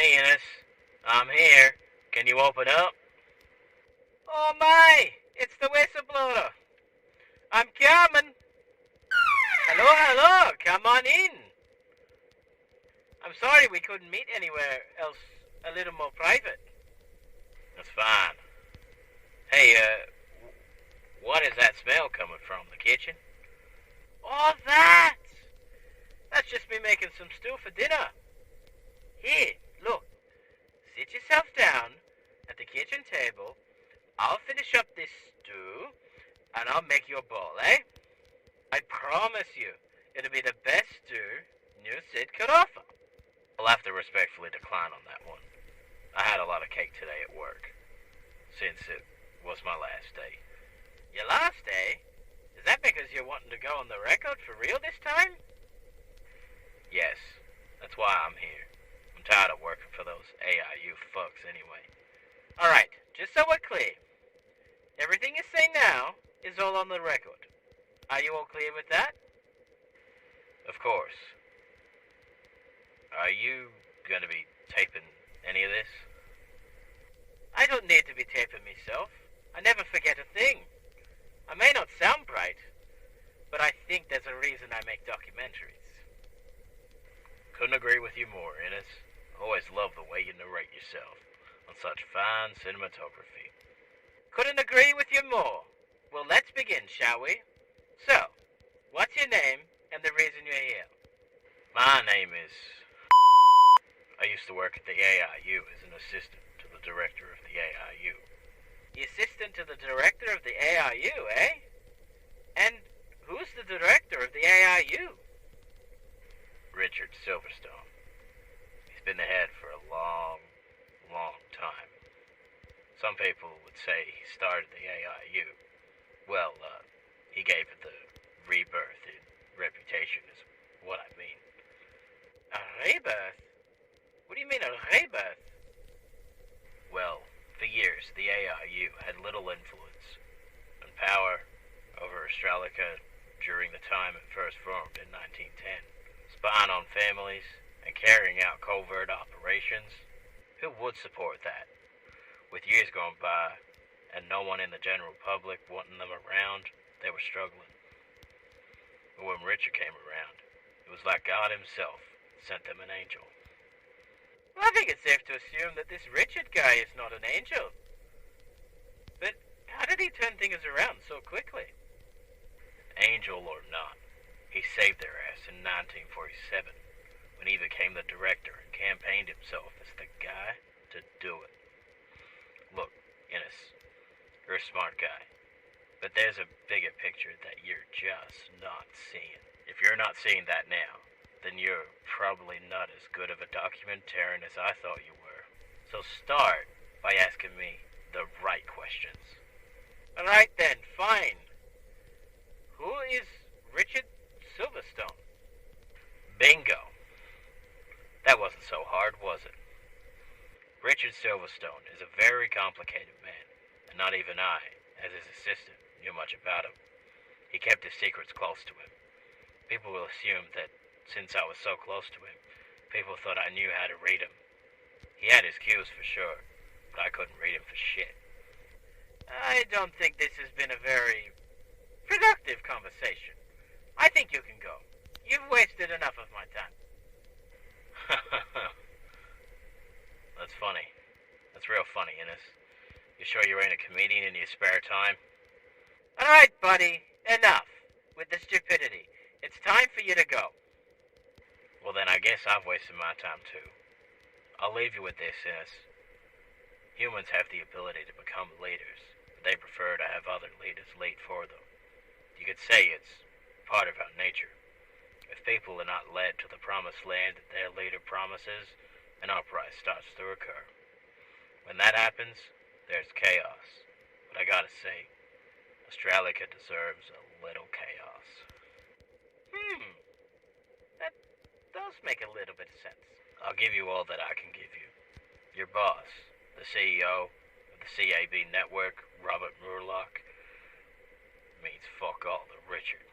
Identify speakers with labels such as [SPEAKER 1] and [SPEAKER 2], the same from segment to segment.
[SPEAKER 1] me, Innes. I'm here. Can you open up? Oh my! It's the Whistleblower. I'm coming. Hello, hello. Come on in. I'm sorry we couldn't meet anywhere else a little more private. That's fine. Hey, what is that smell coming from? The kitchen? Oh, that! That's just me making some stew for dinner. Here, look. Sit yourself down at the kitchen table. I'll finish up this stew, and I'll make you a bowl, eh? I promise you, it'll be the best stew New Sid could offer. I'll have to respectfully decline on that one. I had a lot of cake today at work, since it was my last day. Your last day? Is that because you're wanting to go on the record for real this time? Yes, that's why I'm here. I'm tired of working for those AIU fucks anyway. Alright, just so we're clear. Everything you say now is all on the record. Are you all clear with that? Of course. Are you going to be taping any of this? I don't need to be taping myself. I never forget a thing. I may not sound bright, but I think there's a reason I make documentaries. Couldn't agree with you more, Innes. Always love the way you narrate yourself on such fine cinematography. Couldn't agree with you more. Well, let's begin, shall we? So, what's your name and the reason you're here? My name is... I used to work at the AIU as an assistant to the director of the AIU. The assistant to the director of the AIU, eh? And who's the director of the AIU? Richard Silverstone. He's been the head for a long, long time. Some people would say he started the AIU. Well, he gave it the rebirth in reputation is what I mean. A rebirth? What do you mean a rebirth? Well, for years, the AIU had little influence and power over Australica during the time it first formed in 1910. Spying on families and carrying out covert operations. Who would support that? With years going by and no one in the general public wanting them around, they were struggling. But when Richard came around, it was like God himself sent them an angel. Well, I think it's safe to assume that this Richard guy is not an angel. But how did he turn things around so quickly? Angel or not, he saved their ass in 1947 when he became the director and campaigned himself as the guy to do it. Look, Innes, you're a smart guy, but there's a bigger picture that you're just not seeing. If you're not seeing that now, then you're probably not as good of a documentarian as I thought you were. So start by asking me the right questions. Alright then, fine. Who is Richard Silverstone? Bingo. That wasn't so hard, was it? Richard Silverstone is a very complicated man, and not even I, as his assistant, knew much about him. He kept his secrets close to him. People will assume that since I was so close to him, people thought I knew how to read him. He had his cues for sure, but I couldn't read him for shit. I don't think this has been a very productive conversation. I think you can go. You've wasted enough of my time. That's funny. That's real funny, Innes. You sure you ain't a comedian in your spare time? Alright, buddy. Enough with the stupidity. It's time for you to go. Well then, I guess I've wasted my time too. I'll leave you with this, Innes. Humans have the ability to become leaders, but they prefer to have other leaders lead for them. You could say it's part of our nature. If people are not led to the promised land that their leader promises, an uprising starts to occur. When that happens, there's chaos. But I gotta say, Australica deserves a little chaos. That does make a little bit of sense. I'll give you all that I can give you. Your boss, the CEO of the CAB network, Robert Murlock, means fuck all to Richard.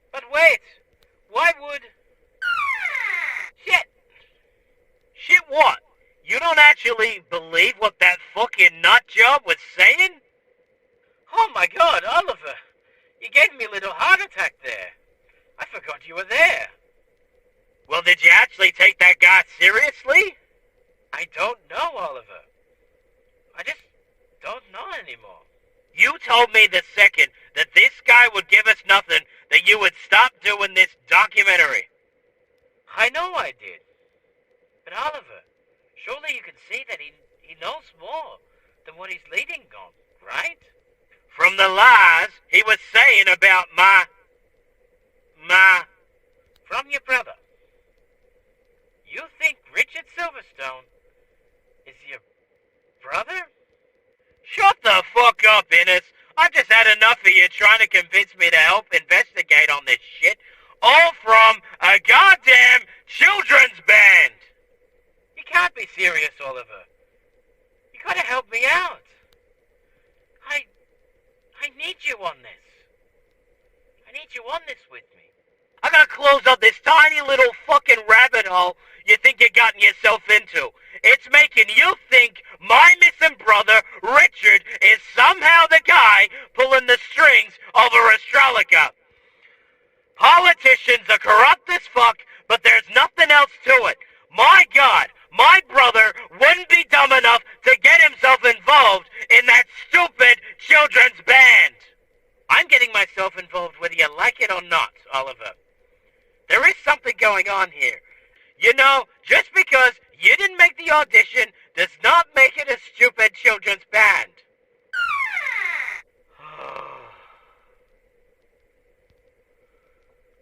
[SPEAKER 1] But wait! Why would... Shit! Shit, What? You don't actually believe what that fucking nut job was saying? Oh my God, Oliver. You gave me a little heart attack there. I forgot you were there. Well, did you actually take that guy seriously? I don't know, Oliver. I just don't know anymore. You told me the second that this guy would give us nothing that you would stop doing this documentary. I know I did. But Oliver, surely you can see that he knows more than what he's leading on, right? From the lies he was saying about from your brother. You think Richard Silverstone is your brother? Shut the fuck up, Innes. I've just had enough of you trying to convince me to help investigate on this shit, all from a goddamn children's band. You can't be serious, Oliver. You gotta help me out. I need you on this. I need you on this with me. I gotta close up this tiny little fucking rabbit hole you think you're gotten yourself into. It's making you think my missing brother, Richard, is somehow the guy pulling the strings over Australica. Politicians are corrupt as fuck, but there's nothing else to it. My God, my brother wouldn't be dumb enough to get himself involved in that stupid children's band. I'm getting myself involved whether you like it or not, Oliver. There is something going on here. You know, just because you didn't make the audition does not make it a stupid children's band.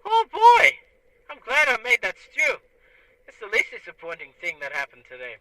[SPEAKER 1] Oh boy, I'm glad I made that stew. It's the least disappointing thing that happened today.